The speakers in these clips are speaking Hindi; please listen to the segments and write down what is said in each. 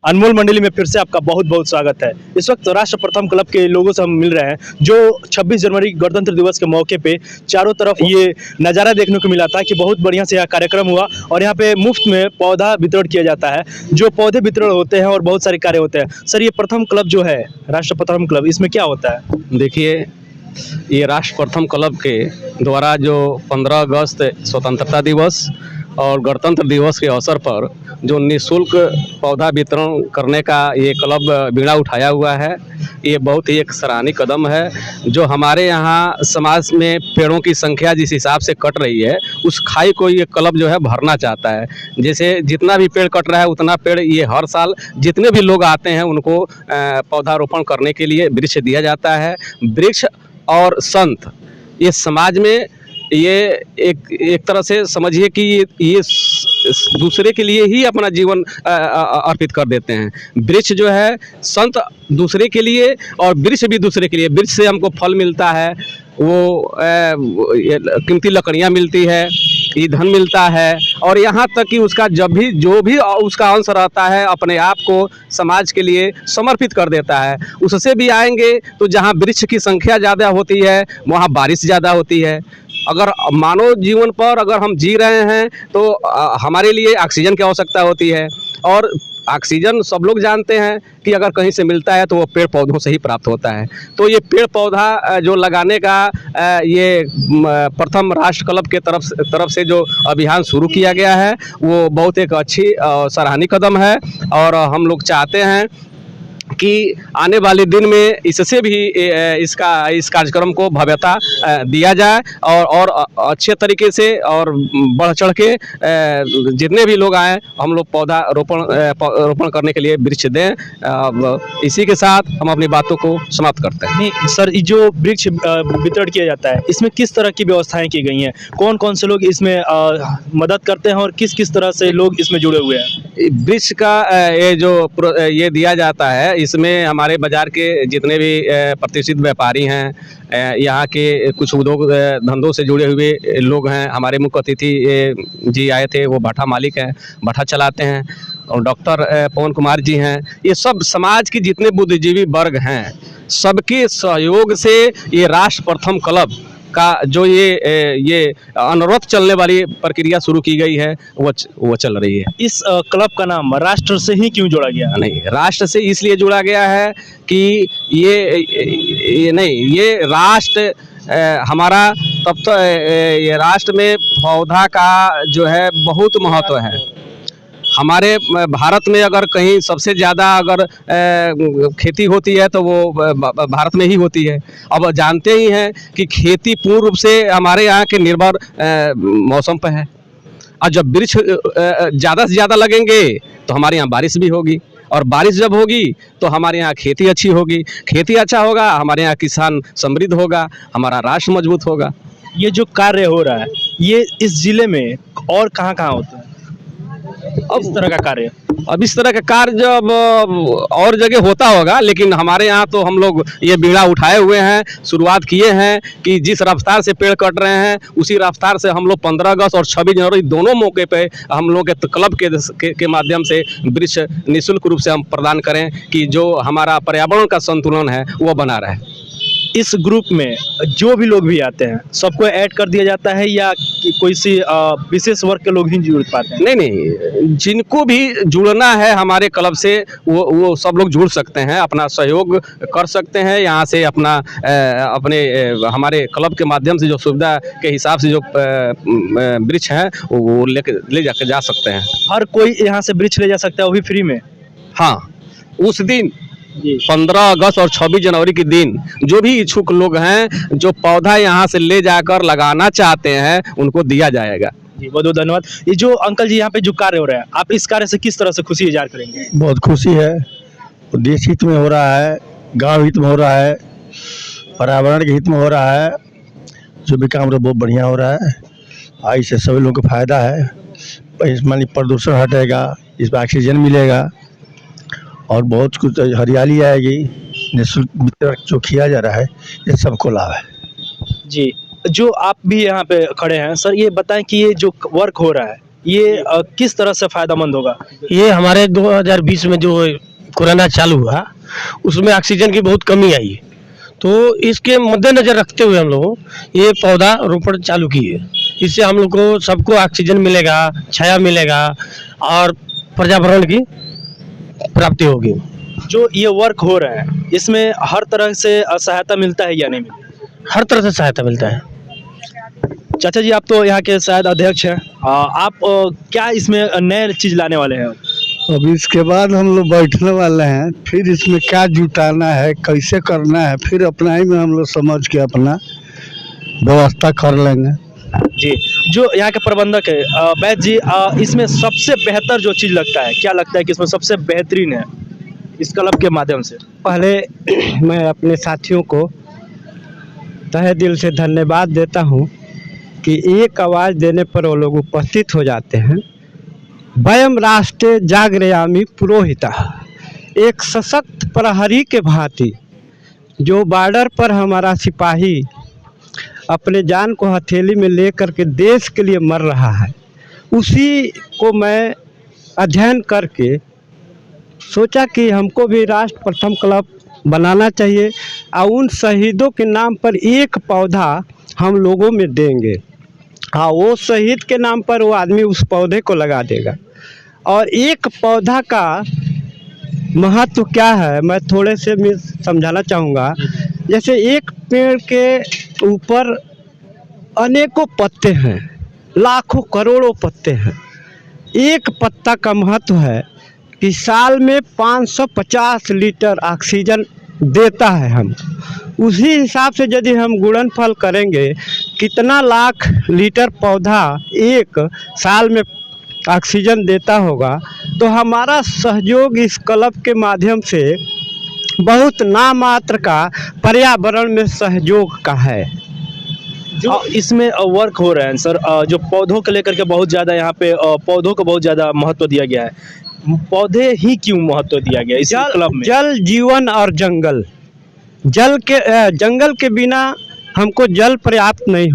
अनमोल मंडली में फिर से आपका बहुत बहुत स्वागत है। इस वक्त राष्ट्र प्रथम क्लब के लोगों से हम मिल रहे हैं जो 26 जनवरी गणतंत्र दिवस के मौके पे चारों तरफ ये नज़ारा देखने को मिला था कि बहुत बढ़िया से यह कार्यक्रम हुआ और यहाँ पे मुफ्त में पौधा वितरण किया जाता है। जो पौधे वितरण होते हैं और बहुत सारे कार्य होते हैं। सर, ये प्रथम क्लब जो है राष्ट्र प्रथम क्लब, इसमें क्या होता है? देखिए, ये राष्ट्र प्रथम क्लब के द्वारा जो 15 अगस्त स्वतंत्रता दिवस और गणतंत्र दिवस के अवसर पर जो निःशुल्क पौधा वितरण करने का ये क्लब बीड़ा उठाया हुआ है, ये बहुत ही एक सराहनीय कदम है। जो हमारे यहाँ समाज में पेड़ों की संख्या जिस हिसाब से कट रही है, उस खाई को ये क्लब जो है भरना चाहता है। जैसे जितना भी पेड़ कट रहा है उतना पेड़ ये हर साल जितने भी लोग आते हैं उनको पौधारोपण करने के लिए वृक्ष दिया जाता है। वृक्ष और संत ये समाज में ये एक तरह से समझिए कि ये दूसरे के लिए ही अपना जीवन अर्पित कर देते हैं। वृक्ष जो है संत दूसरे के लिए और वृक्ष भी दूसरे के लिए। वृक्ष से हमको फल मिलता है, वो कीमती लकड़ियाँ मिलती है, ईंधन मिलता है और यहाँ तक कि उसका जो भी उसका अंश रहता है अपने आप को समाज के लिए समर्पित कर देता है। उससे भी आएंगे तो जहाँ वृक्ष की संख्या ज़्यादा होती है वहाँ बारिश ज़्यादा होती है। अगर मानव जीवन पर अगर हम जी रहे हैं तो हमारे लिए ऑक्सीजन की आवश्यकता होती है और ऑक्सीजन सब लोग जानते हैं कि अगर कहीं से मिलता है तो वो पेड़ पौधों से ही प्राप्त होता है। तो ये पेड़ पौधा जो लगाने का ये प्रथम राष्ट्र क्लब के तरफ से जो अभियान शुरू किया गया है वो बहुत एक अच्छी सराहनीय कदम है और हम लोग चाहते हैं कि आने वाले दिन में इससे भी इस कार्यक्रम को भव्यता दिया जाए और अच्छे तरीके से और बढ़ चढ़ के जितने भी लोग आए हम लोग पौधा रोपण करने के लिए वृक्ष दें। इसी के साथ हम अपनी बातों को समाप्त करते हैं। नहीं सर, जो वृक्ष वितरण किया जाता है इसमें किस तरह की व्यवस्थाएं की गई हैं? कौन कौन से लोग इसमें मदद करते हैं और किस किस तरह से लोग इसमें जुड़े हुए हैं? वृक्ष का ये दिया जाता है, इसमें हमारे बाज़ार के जितने भी प्रतिष्ठित व्यापारी हैं, यहाँ के कुछ उद्योग धंधों से जुड़े हुए लोग हैं। हमारे मुख्य अतिथि जी आए थे, वो भट्ठा मालिक हैं, भट्ठा चलाते हैं और डॉक्टर पवन कुमार जी हैं। ये सब समाज के जितने बुद्धिजीवी वर्ग हैं सबके सहयोग से ये राष्ट्र प्रथम क्लब का जो ये अनवरत चलने वाली प्रक्रिया शुरू की गई है वो चल रही है। इस क्लब का नाम राष्ट्र से ही क्यों जोड़ा गया? नहीं, राष्ट्र से इसलिए जोड़ा गया है कि ये राष्ट्र हमारा तब तो ये राष्ट्र में पौधा का जो है बहुत महत्व है। हमारे भारत में अगर कहीं सबसे ज़्यादा अगर खेती होती है तो वो भारत में ही होती है। अब जानते ही हैं कि खेती पूर्ण रूप से हमारे यहाँ के निर्भर मौसम पर है और जब वृक्ष ज़्यादा से ज़्यादा लगेंगे तो हमारे यहाँ बारिश भी होगी और बारिश जब होगी तो हमारे यहाँ खेती अच्छी होगी। खेती अच्छा होगा, हमारे यहाँ किसान समृद्ध होगा, हमारा राष्ट्र मजबूत होगा। ये जो कार्य हो रहा है ये इस जिले में और कहाँ कहाँ होता है? अब इस तरह का कार्य जब और जगह होता होगा, लेकिन हमारे यहाँ तो हम लोग ये बीड़ा उठाए हुए हैं, शुरुआत किए हैं कि जिस रफ्तार से पेड़ कट रहे हैं उसी रफ्तार से हम लोग 15 अगस्त और 26 जनवरी दोनों मौके पे हम लोग के क्लब के माध्यम से वृक्ष निःशुल्क रूप से हम प्रदान करें कि जो हमारा पर्यावरण का संतुलन है वो बना रहे। इस ग्रुप में जो भी लोग भी आते हैं सबको ऐड कर दिया जाता है या कोई सी विशेष वर्ग के लोग ही जुड़ पाते हैं? नहीं, जिनको भी जुड़ना है हमारे क्लब से वो सब लोग जुड़ सकते हैं, अपना सहयोग कर सकते हैं। यहाँ से अपना अपने हमारे क्लब के माध्यम से जो सुविधा के हिसाब से जो वृक्ष हैं वो ले जाकर जा सकते हैं। हर कोई यहाँ से वृक्ष ले जा सकता है, वो भी फ्री में? हाँ, उस दिन 15 अगस्त और 26 जनवरी के दिन जो भी इच्छुक लोग हैं जो पौधा यहाँ से ले जाकर लगाना चाहते हैं उनको दिया जाएगा। जी, बहुत बहुत धन्यवाद। ये जो अंकल जी यहाँ पे जो कार्य हो रहा है, आप इस कार्य से किस तरह से खुशी इज़हार करेंगे? बहुत खुशी है, देश हित में हो रहा है, गांव हित में हो रहा है, पर्यावरण के हित में हो रहा है। जो भी काम बहुत बढ़िया हो रहा है, इससे सभी लोगों को फायदा है। इसमें प्रदूषण हटेगा, इसमें ऑक्सीजन मिलेगा और बहुत कुछ हरियाली आएगी। निःशुल्क वितरण जो किया जा रहा है ये सबको लाभ है। जी, जो आप भी यहाँ पे खड़े हैं सर, ये बताएं कि ये जो वर्क हो रहा है ये किस तरह से फायदेमंद होगा? ये हमारे 2020 में जो कोरोना चालू हुआ उसमें ऑक्सीजन की बहुत कमी आई, तो इसके मद्देनज़र रखते हुए हम लोगों ये पौधा रोपण चालू किए। इससे हम लोग को सबको ऑक्सीजन मिलेगा, छाया मिलेगा और पर्यावरण की प्राप्ति होगी। जो ये वर्क हो रहा है इसमें हर तरह से सहायता मिलता है या नहीं मिलता? हर तरह से सहायता मिलता है। चाचा जी, आप तो यहाँ के शायद अध्यक्ष हैं, आप क्या इसमें नए चीज लाने वाले हैं? अब इसके बाद हम लोग बैठने वाले हैं, फिर इसमें क्या जुटाना है, कैसे करना है, फिर अपना ही में हम लोग समझ के अपना व्यवस्था कर लेंगे। जी, जो यहाँ के प्रबंधक है वैद्य जी, इसमें सबसे बेहतर जो चीज़ लगता है, क्या लगता है कि इसमें सबसे बेहतरीन है इस क्लब के माध्यम से? पहले मैं अपने साथियों को तहे दिल से धन्यवाद देता हूँ कि एक आवाज़ देने पर वो लोग उपस्थित हो जाते हैं। वयम राष्ट्रे जागरयामि पुरोहिता, एक सशक्त प्रहरी के भांति जो बॉर्डर पर हमारा सिपाही अपने जान को हथेली में लेकर के देश के लिए मर रहा है, उसी को मैं अध्ययन करके सोचा कि हमको भी राष्ट्र प्रथम क्लब बनाना चाहिए और उन शहीदों के नाम पर एक पौधा हम लोगों में देंगे। हाँ, वो शहीद के नाम पर वो आदमी उस पौधे को लगा देगा। और एक पौधा का महत्व क्या है मैं थोड़े से मैं समझाना चाहूँगा। जैसे एक पेड़ के ऊपर अनेकों पत्ते हैं, लाखों करोड़ों पत्ते हैं। एक पत्ता का महत्व है कि साल में 550 लीटर ऑक्सीजन देता है। हम उसी हिसाब से यदि हम गुणनफल करेंगे कितना लाख लीटर पौधा एक साल में ऑक्सीजन देता होगा, तो हमारा सहयोग इस क्लब के माध्यम से बहुत नामात्र का पर्यावरण में सहयोग का है। जो इसमें वर्क हो रहा है सर, जो पौधों को लेकर के बहुत ज़्यादा यहाँ पे पौधों को बहुत ज़्यादा महत्व दिया गया है। पौधे ही क्यों महत्व दिया गया इस क्लब में? जल जीवन और जंगल, जंगल के बिना हमको जल प्राप्त नहीं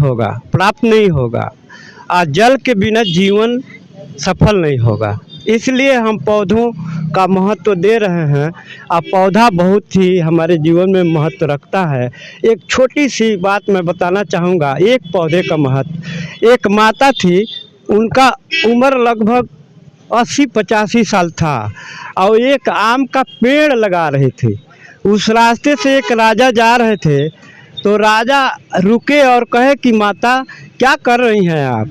होगा और जल के बिना जीवन सफल नहीं होगा। इसलिए हम पौधों का महत्व दे रहे हैं और पौधा बहुत ही हमारे जीवन में महत्व रखता है। एक छोटी सी बात मैं बताना चाहूँगा एक पौधे का महत्व। एक माता थी, उनका उम्र लगभग 80-85 साल था और एक आम का पेड़ लगा रहे थे। उस रास्ते से एक राजा जा रहे थे, तो राजा रुके और कहे कि माता क्या कर रही हैं आप?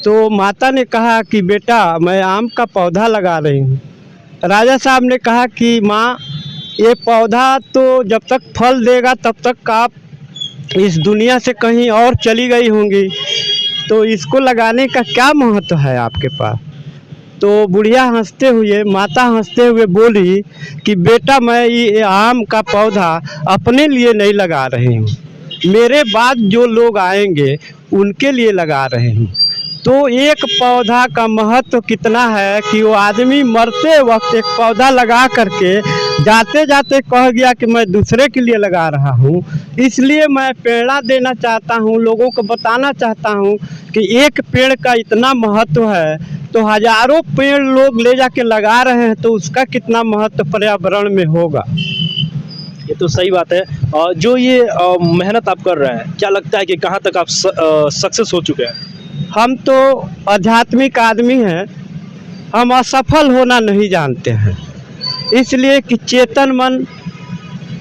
तो माता ने कहा कि बेटा मैं आम का पौधा लगा रही हूँ। राजा साहब ने कहा कि माँ ये पौधा तो जब तक फल देगा तब तक आप इस दुनिया से कहीं और चली गई होंगी, तो इसको लगाने का क्या महत्व है आपके पास? तो बुढ़िया माता हंसते हुए बोली कि बेटा मैं ये आम का पौधा अपने लिए नहीं लगा रही हूँ, मेरे बाद जो लोग आएंगे उनके लिए लगा रही हूँ। तो एक पौधा का महत्व कितना है कि वो आदमी मरते वक्त एक पौधा लगा करके जाते जाते कह गया कि मैं दूसरे के लिए लगा रहा हूँ। इसलिए मैं प्रेरणा देना चाहता हूँ, लोगों को बताना चाहता हूँ कि एक पेड़ का इतना महत्व है, तो हजारों पेड़ लोग ले जाके लगा रहे हैं, तो उसका कितना महत्व पर्यावरण में होगा। ये तो सही बात है। जो ये मेहनत आप कर रहे हैं, क्या लगता है कि कहाँ तक आप सक्सेस हो चुके हैं? हम तो आध्यात्मिक आदमी हैं, हम असफल होना नहीं जानते हैं। इसलिए कि चेतन मन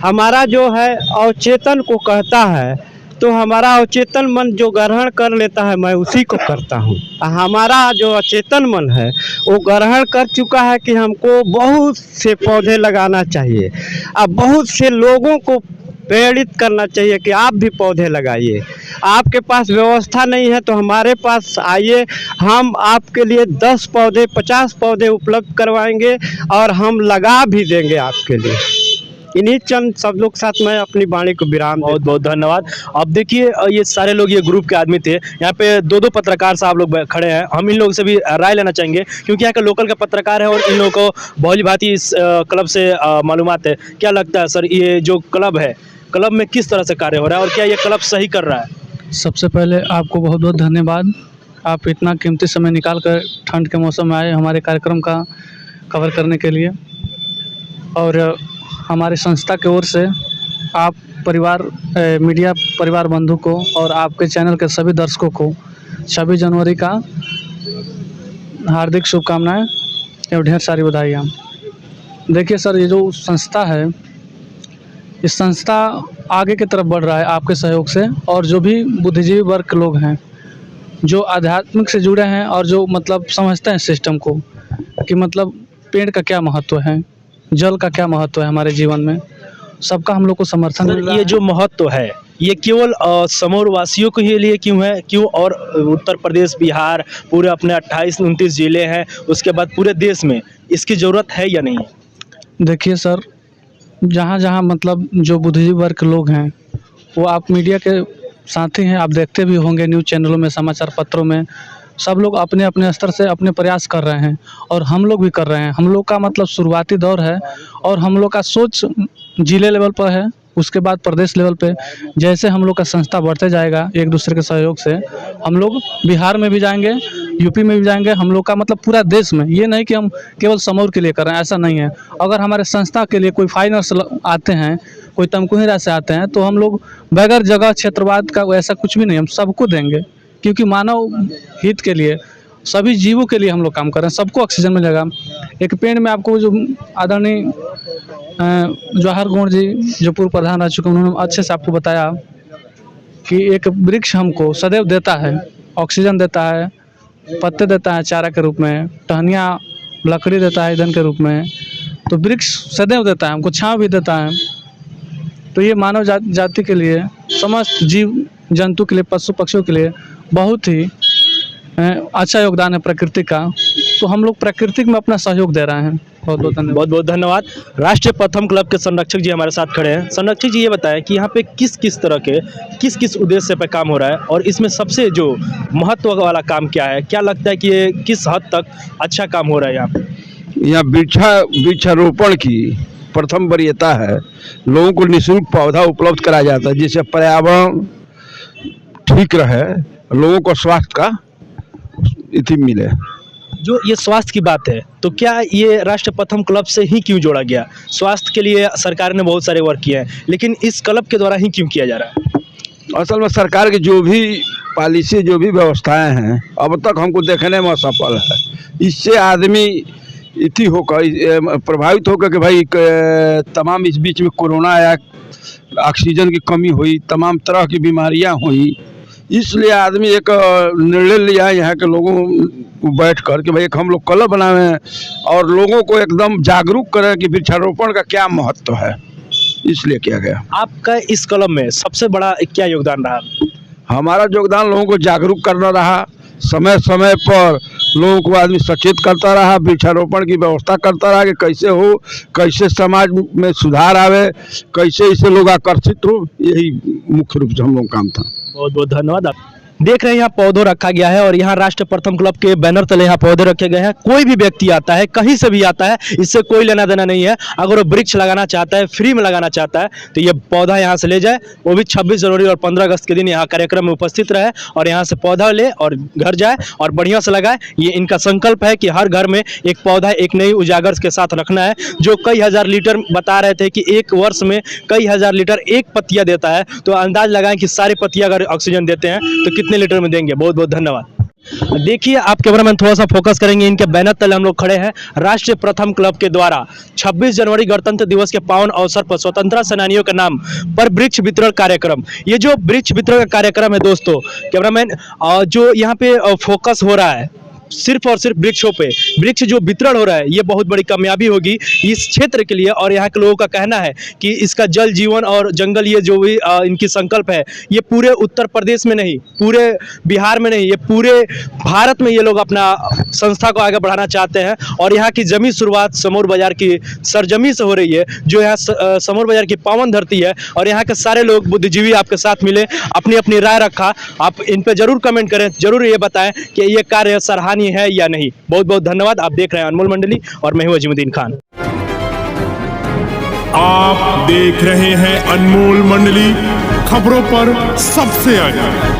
हमारा जो है अवचेतन को कहता है, तो हमारा अवचेतन मन जो ग्रहण कर लेता है मैं उसी को करता हूँ। हमारा जो अचेतन मन है वो ग्रहण कर चुका है कि हमको बहुत से पौधे लगाना चाहिए, अब बहुत से लोगों को प्रेरित करना चाहिए कि आप भी पौधे लगाइए। आपके पास व्यवस्था नहीं है तो हमारे पास आइए, हम आपके लिए 10 पौधे 50 पौधे उपलब्ध करवाएंगे और हम लगा भी देंगे आपके लिए। इन्हीं चंद शब्दों के साथ मैं अपनी वाणी को विराम। बहुत बहुत धन्यवाद। अब देखिए ये सारे लोग ये ग्रुप के आदमी थे, यहाँ पे दो पत्रकार साहब लोग खड़े हैं। हम इन लोगों से भी राय लेना चाहेंगे क्योंकि यहाँ का लोकल का पत्रकार है और इन लोगों को भली भांति इस क्लब से मालूमात है। क्या लगता है सर, ये जो क्लब है, क्लब में किस तरह से कार्य हो रहा है और क्या ये क्लब सही कर रहा है? सबसे पहले आपको बहुत बहुत धन्यवाद आप इतना कीमती समय निकाल कर ठंड के मौसम में आए हमारे कार्यक्रम का कवर करने के लिए। और हमारी संस्था की ओर से आप मीडिया परिवार बंधु को और आपके चैनल के सभी दर्शकों को 26 जनवरी का हार्दिक शुभकामनाएं एवं ढेर सारी बधाइयाँ। देखिए सर, ये जो संस्था है, इस संस्था आगे की तरफ बढ़ रहा है आपके सहयोग से, और जो भी बुद्धिजीवी वर्ग के लोग हैं जो आध्यात्मिक से जुड़े हैं और जो मतलब समझते हैं सिस्टम को कि मतलब पेड़ का क्या महत्व है, जल का क्या महत्व है हमारे जीवन में, सबका हम लोग को समर्थन मिल रहा है। ये जो महत्व है ये केवल समौर वासियों के लिए क्यों है, क्यों और उत्तर प्रदेश, बिहार, पूरे अपने 28-29 जिले हैं, उसके बाद पूरे देश में इसकी ज़रूरत है या नहीं? देखिए सर, जहाँ जहाँ मतलब जो बुद्धिजीवी वर्ग के लोग हैं वो आप मीडिया के साथी हैं, आप देखते भी होंगे न्यूज़ चैनलों में, समाचार पत्रों में, सब लोग अपने अपने स्तर से अपने प्रयास कर रहे हैं और हम लोग भी कर रहे हैं। हम लोग का मतलब शुरुआती दौर है और हम लोग का सोच जिले लेवल पर है, उसके बाद प्रदेश लेवल पे जैसे हम लोग का संस्था बढ़ते जाएगा एक दूसरे के सहयोग से, हम लोग बिहार में भी जाएंगे, यूपी में भी जाएंगे, हम लोग का मतलब पूरा देश में। ये नहीं कि हम केवल समौर के लिए कर रहे हैं, ऐसा नहीं है। अगर हमारे संस्था के लिए कोई फाइनर्स आते हैं, कोई तमकुहीरा से आते हैं, तो हम लोग बगैर जगह क्षेत्रवाद का ऐसा कुछ भी नहीं, हम सबको देंगे, क्योंकि मानव हित के लिए, सभी जीवों के लिए हम लोग काम कर रहे हैं। सबको ऑक्सीजन मिलेगा। एक पेड़ में आपको जो आदरणीय जवाहर गौड़ जी जो पूर्व प्रधान रह चुके हैं, उन्होंने अच्छे से आपको बताया कि एक वृक्ष हमको सदैव देता है, ऑक्सीजन देता है, पत्ते देता है चारा के रूप में, टहनियाँ लकड़ी देता है ईंधन के रूप में, तो वृक्ष सदैव देता है, हमको छाँव भी देता है। तो ये मानव जाति के लिए, समस्त जीव जंतु के लिए, पशु पक्षियों के लिए बहुत ही अच्छा योगदान है प्रकृति का। तो हम लोग प्रकृति में अपना सहयोग दे रहे हैं। बहुत बहुत धन्यवाद। बहुत बहुत धन्यवाद। राष्ट्रीय प्रथम क्लब के संरक्षक जी हमारे साथ खड़े हैं। संरक्षक जी, ये बताएं कि यहाँ पे किस किस तरह के किस उद्देश्य पे काम हो रहा है और इसमें सबसे जो महत्व वाला काम क्या है, क्या लगता है कि ये किस हद तक अच्छा काम हो रहा है यहाँ पे? यहाँ वृक्षारोपण की प्रथम वरीयता है। लोगों को निःशुल्क पौधा उपलब्ध कराया जाता है जिससे पर्यावरण ठीक रहे, लोगों को स्वास्थ्य का इति मिले। जो ये स्वास्थ्य की बात है, तो क्या ये राष्ट्रीय प्रथम क्लब से ही क्यों जोड़ा गया? स्वास्थ्य के लिए सरकार ने बहुत सारे वर्क किए हैं, लेकिन इस क्लब के द्वारा ही क्यों किया जा रहा है? असल में सरकार की जो भी पॉलिसी, जो भी व्यवस्थाएं हैं, अब तक हमको देखने में असफल है। इससे आदमी इति होकर प्रभावित होकर कि भाई तमाम इस बीच में कोरोना आया, ऑक्सीजन की कमी हुई, तमाम तरह की बीमारियां हुई, इसलिए आदमी एक निर्णय लिया यहाँ के लोगों को बैठ कर कि भाई एक हम लोग क्लब बनावें और लोगों को एकदम जागरूक करें कि वृक्षारोपण का क्या महत्व है, इसलिए किया गया। आपका इस क्लब में सबसे बड़ा क्या योगदान रहा? हमारा योगदान लोगों को जागरूक करना रहा, समय समय पर लोगों को आदमी सचेत करता रहा, वृक्षारोपण की व्यवस्था करता रहा कि कैसे हो, कैसे समाज में सुधार आवे, कैसे इससे लोग आकर्षित हो, यही मुख्य रूप से हम लोग काम था। बहुत बहुत धन्यवाद। आप देख रहे हैं यहाँ पौधों रखा गया है और यहाँ राष्ट्रीय प्रथम क्लब के बैनर तले यहाँ पौधे रखे गए हैं। कोई भी व्यक्ति आता है, कहीं से भी आता है, इससे कोई लेना देना नहीं है। अगर वो वृक्ष लगाना चाहता है, फ्री में लगाना चाहता है, तो ये पौधा यहाँ से ले जाए, वो भी 26 जनवरी और 15 अगस्त के दिन यहाँ कार्यक्रम में उपस्थित रहे और यहाँ से पौधा ले और घर जाए और बढ़िया से लगाए। ये इनका संकल्प है कि हर घर में एक पौधा एक नई उजागर के साथ रखना है। जो कई हजार लीटर बता रहे थे कि एक वर्ष में कई हजार लीटर एक पत्तियां देता है, तो अंदाज लगाएं कि सारी पत्तियां अगर ऑक्सीजन देते हैं तो कितने लीटर में देंगे। बहुत बहुत धन्यवाद। देखिए, आप कैमरामैन थोड़ा सा फोकस करेंगे, इनके बैनर तले हम लोग खड़े हैं। राष्ट्रीय प्रथम क्लब के द्वारा 26 जनवरी गणतंत्र दिवस के पावन अवसर पर स्वतंत्रता सेनानियों के नाम पर वृक्ष वितरण कार्यक्रम, ये जो वृक्ष वितरण का कार्यक्रम है दोस्तों, कैमरामैन, जो यहाँ पे फोकस हो रहा है सिर्फ और सिर्फ वृक्षों पे, वृक्ष जो वितरण हो रहा है, ये बहुत बड़ी कामयाबी होगी इस क्षेत्र के लिए। और यहाँ के लोगों का कहना है कि इसका जल जीवन और जंगल, ये जो भी इनकी संकल्प है, ये पूरे उत्तर प्रदेश में नहीं, पूरे बिहार में नहीं, ये पूरे भारत में ये लोग अपना संस्था को आगे बढ़ाना चाहते हैं। और यहाँ की जमी शुरुआत समौर बाजार की सरजमी से हो रही है, जो यहाँ समौर बाजार की पावन धरती है। और यहाँ के सारे लोग बुद्धिजीवी आपके साथ मिले, अपनी अपनी राय रखा। आप इन पे जरूर कमेंट करें, जरूर ये बताएं कि ये कार्य सराहनीय है या नहीं। बहुत बहुत धन्यवाद। आप देख रहे हैं अनमोल मंडली और मैं हूं अजीमुद्दीन खान। आप देख रहे हैं अनमोल मंडली, खबरों पर सबसे आगे।